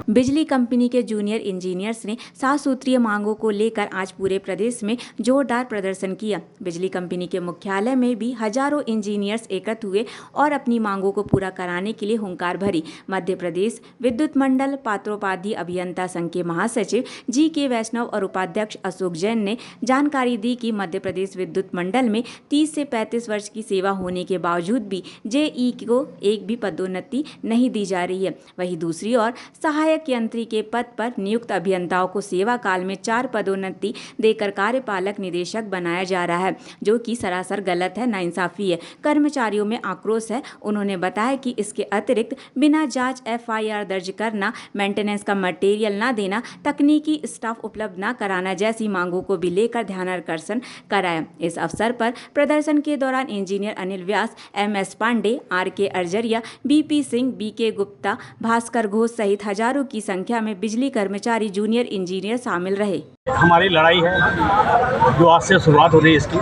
बिजली कंपनी के junior engineers ने 7 सूत्रीय मांगों को लेकर आज पूरे प्रदेश में जोरदार प्रदर्शन किया। बिजली कंपनी के मुख्यालय में भी हजारों इंजीनियर्स एकत्र हुए और अपनी मांगों को पूरा कराने के लिए हुंकार भरी। मध्य प्रदेश विद्युत मंडल पात्रोपाध्याय अभियंता संघ के महासचिव जी.के. वैष्णव और उपाध्यक्ष अशोक जैन ने जानकारी दी कि मध्य प्रदेश विद्युत मंडल में 30 से 35 वर्ष की सेवा होने के बावजूद भी जेई को एक भी पदोन्नति नहीं दी जा रही है। वहीं दूसरी ओर सहायक यंत्री के पद पर नियुक्त अभियंताओं को सेवा काल में 4 पदोन्नति देकर कार्यपालक निदेशक बनाया जा रहा है, जो कि सरासर गलत है, नाइंसाफी है। कर्मचारियों में आक्रोश है। उन्होंने बताया कि इसके अतिरिक्त बिना जांच FIR दर्ज करना, मेंटेनेंस का मटेरियल न देना, तकनीकी स्टाफ उपलब्ध न कराना जैसी मांगों को भी लेकर ध्यानाकर्षण कराया। इस अवसर पर प्रदर्शन के दौरान engineer Anil Vyas, MS Pandey, RK Arjaria, BP Singh, BK Gupta, Bhaskar Ghosh सहित हजारों की संख्या में बिजली कर्मचारी जूनियर इंजीनियर शामिल रहे। हमारी लड़ाई है जो आज से शुरुआत हो रही है इसकी,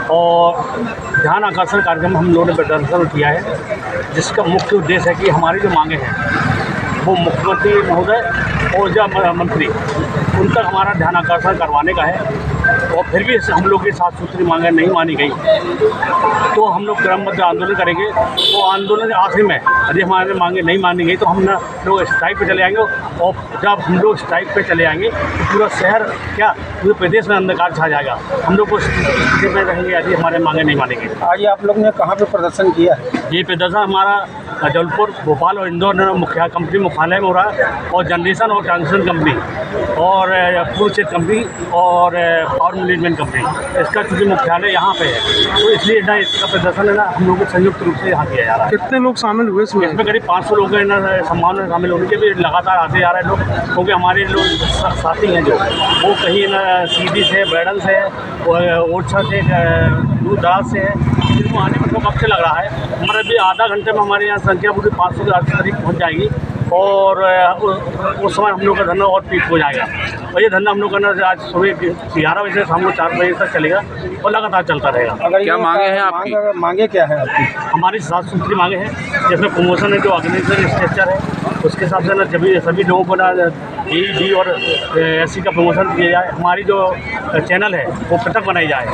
और ध्यान आकर्षण कार्यक्रम हम लोगों ने प्रदर्शन किया है, जिसका मुख्य उद्देश्य है कि हमारी जो मांगे हैं वो मुख्यमंत्री महोदय और ऊर्जा मंत्री उन तक हमारा ध्यान आकर्षण करवाने का है। और फिर भी हम लोग की 7 सूत्री मांगें नहीं मानी गई तो हम लोग क्रमबद्ध आंदोलन करेंगे। तो आंदोलन के आखिर में यदि हमारी मांगें नहीं मानी गई तो हम लोग स्ट्राइक पे चले आएंगे, और जब हम लोग स्ट्राइक पे चले आएंगे तो पूरा शहर क्या पूरे प्रदेश में अंधकार छा जाएगा। हम लोग को स्थिति में रहेंगे यदि हमारे मांगें नहीं मानेंगे। आज आप लोग ने कहाँ पे प्रदर्शन किया है? ये प्रदर्शन हमारा जबलपुर, भोपाल और इंदौर मुख्य कंपनी मुख्यालय में हो रहा है, और जनरेशन और ट्रांसमिशन कंपनी और पूर्व क्षेत्र कंपनी और पावर मैनेजमेंट कंपनी, इसका चूँकि मुख्यालय यहाँ पे है तो इसलिए ना इसका प्रदर्शन है ना हम लोग को संयुक्त रूप से यहाँ किया जा रहा है। कितने लोग शामिल हुए इसमें? करीब 500 लोग हैं ना सम्मान में शामिल होने के भी लगातार आते जा रहे हैं लोग, क्योंकि हमारे लोग साथी हैं जो वो कहीं ना सीधी से, बैडन से, ओरछा से, दूर दराज से है, जिनको आने में तो वक्त लग रहा है। हमारा भी आधा घंटे में हमारे यहाँ संख्या पूरी 500 के करीब पहुँच जाएगी, और उस समय हम लोग का धरना और पीक हो जाएगा। और ये धरना हम लोग का आज सुबह 11 बजे से शाम को 4 बजे तक चलेगा और लगातार चलता रहेगा। क्या मांगे हैं आपकी? मांगे क्या है आपकी? हमारी 7 सूत्री मांगे हैं, जिसमें प्रमोशन है, जो ऑर्गेनाइजेशन स्ट्रक्चर है उसके हिसाब से ना सभी लोगों को ना AED और SC का प्रमोशन किया जाए। हमारी जो चैनल है वो पृथक बनाई जाए।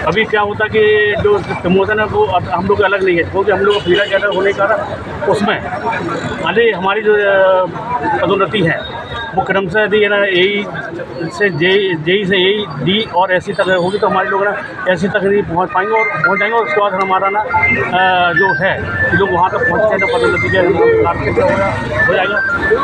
अभी क्या होता कि जो प्रमोशन है वो हम लोग अलग नहीं है, क्योंकि हम लोग पीला चैनल होने का उसमें अरे हमारी जो पदोन्नति है वो क्रम से यदि ना AE से JE से AE D और SC तक होगी तो हमारे लोग ना SC तक नहीं पहुँच पाएंगे और पहुँच जाएंगे। और उसके बाद हमारा ना जो है लोग वहाँ तक पहुँचते हैं तो पदोन्नति के हो जाएगा।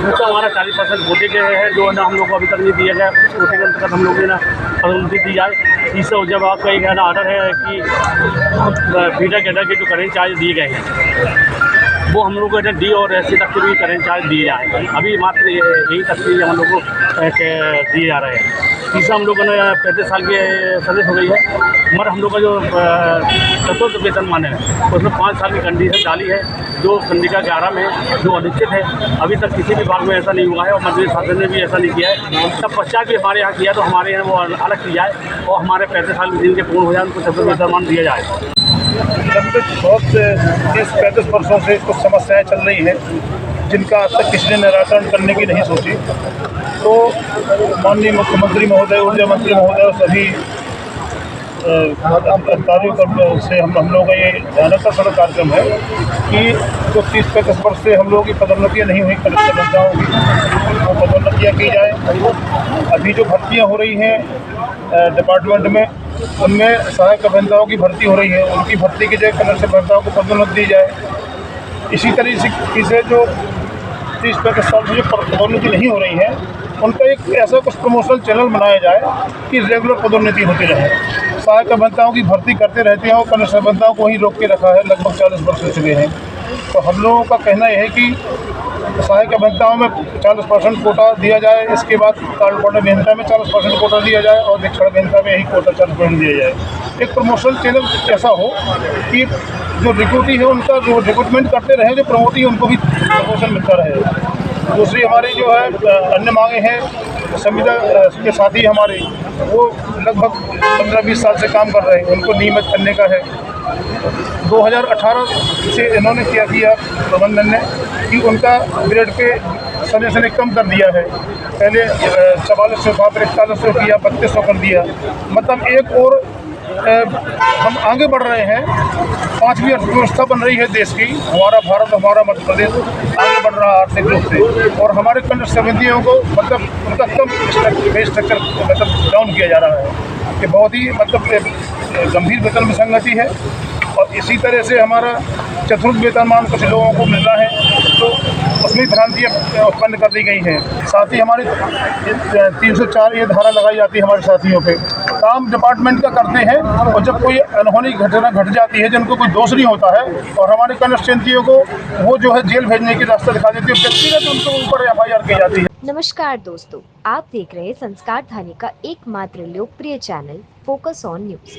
उसका हमारा 40% कोटे के है जो ना हम लोग को अभी तक नहीं दिया गया। उस कोटे के अंतर्गत हम लोग ने ना पदोन्नति दी जाए। तीसरा जब आपका एक है ना ऑर्डर है कि बीटा कैडर के जो करेंट चार्ज दिए गए हैं वो हम लोग को D और SC तक के भी करेंट चार्ज दिए जाएंगे। अभी मात्र यही तक के हम लोग को दिए जा रहे हैं। तीसरा हम लोगों ने 35 साल के सर्विस हो गई है, मगर हम लोग का जो चतुर्थ वेतनमान है उसमें 5 साल की कंडीशन डाली है, जो कंडिका 11 में जो अनिश्चित है। अभी तक किसी भी भाग में ऐसा नहीं हुआ है और मध्य शासन ने भी ऐसा नहीं किया है। तब पश्चात भी हमारे यहाँ किया तो हमारे यहाँ वो अलग की जाए और हमारे 35 साल जिनके पूर्ण हो जाए उनको चतुर्थ वेतनमान दिया जाए। बहुत 30-35 वर्षों से कुछ समस्याएं चल रही हैं जिनका आज तक किसी ने निराकरण करने की नहीं सोची। तो माननीय मुख्यमंत्री महोदय, ऊर्जा मंत्री महोदय और सभी अधिकारियों से हम लोगों का ये ध्यानाकर्षण कार्यक्रम है कि जो 30-35 वर्ष से हम लोगों की पदोन्नतियाँ नहीं हुई कलेक्टर अभियंताओं की, वो पदोन्नतियाँ की जाए। अभी जो भर्तियाँ हो रही हैं डिपार्टमेंट में उनमें सहायक अभियंताओं की भर्ती हो रही है, उनकी भर्ती की जगह कलेक्टर अभियंताओं को पदोन्नति दी जाए। इसी तरीके से जो 30-35 साल से जो पदोन्नति नहीं हो रही है उनका एक ऐसा कुछ प्रमोशनल चैनल बनाया जाए कि रेगुलर पदोन्नति होती रहे। सहायक अभियंताओं की भर्ती करते रहते हैं और कलेक्टर अभियंताओं को ही रोक के रखा है, लगभग 40 वर्ष हो चुके हैं। तो हम लोगों का कहना यह है कि सहायक अभियंताओं में 40% कोटा दिया जाए, इसके बाद कार्यपालक अभियंता में 40% कोटा दिया जाए और अधीक्षण अभियंता में यही कोटा 40% दिया जाए। एक प्रमोशनल चैनल ऐसा हो कि जो रिक्रूटी है उनका जो रिक्रूटमेंट करते रहे, जो प्रमोटी उनको भी प्रमोशन मिलता रहे। दूसरी हमारी जो है अन्य मांगे हैं, संविदा के साथी हमारे वो लगभग 15-20 साल से काम कर रहे हैं, उनको नियमित करने का है। 2018 से इन्होंने क्या किया प्रबंधन ने कि उनका ग्रेड पे सजेशन ने कम कर दिया है। पहले 4400 था, फिर 4100 किया, 3200 कर दिया। मतलब एक और हम आगे बढ़ रहे हैं। 5वीं अर्थव्यवस्था बन रही है देश की। हमारा भारत, हमारा मध्य प्रदेश आगे बढ़ रहा है आर्थिक रूप से, और हमारे कनिष्ठ संबंधियों को मतलब उनका कम स्ट्रक्चर मतलब डाउन किया जा रहा है। ये बहुत ही मतलब गंभीर वेतन विसंगति है। और इसी तरह से हमारा चतुर्थ वेतनमान कुछ लोगों को मिल रहा है, तो उसमें भ्रांतियाँ उत्पन्न कर दी गई हैं। साथ ही हमारी 304 ये धारा लगाई जाती है हमारे साथियों पे। काम डिपार्टमेंट का करते हैं, और जब कोई अनहोनी घटना घट जाती है जिनको कोई दोष नहीं होता है, और हमारे कनिष्ठियों को वो जो है जेल भेजने की रास्ता दिखा देती है, व्यक्तिगत उनको ऊपर FIR की जाती है। नमस्कार दोस्तों, आप देख रहे हैं संस्कार ध्वनि का एकमात्र लोकप्रिय channel focus on news.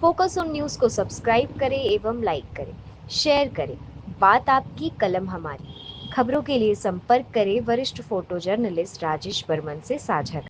Focus on news को सब्सक्राइब करें एवं लाइक करें, शेयर करें। बात आपकी, कलम हमारी। खबरों के लिए संपर्क करें वरिष्ठ फोटो जर्नलिस्ट राजेश बर्मन से साझा करें।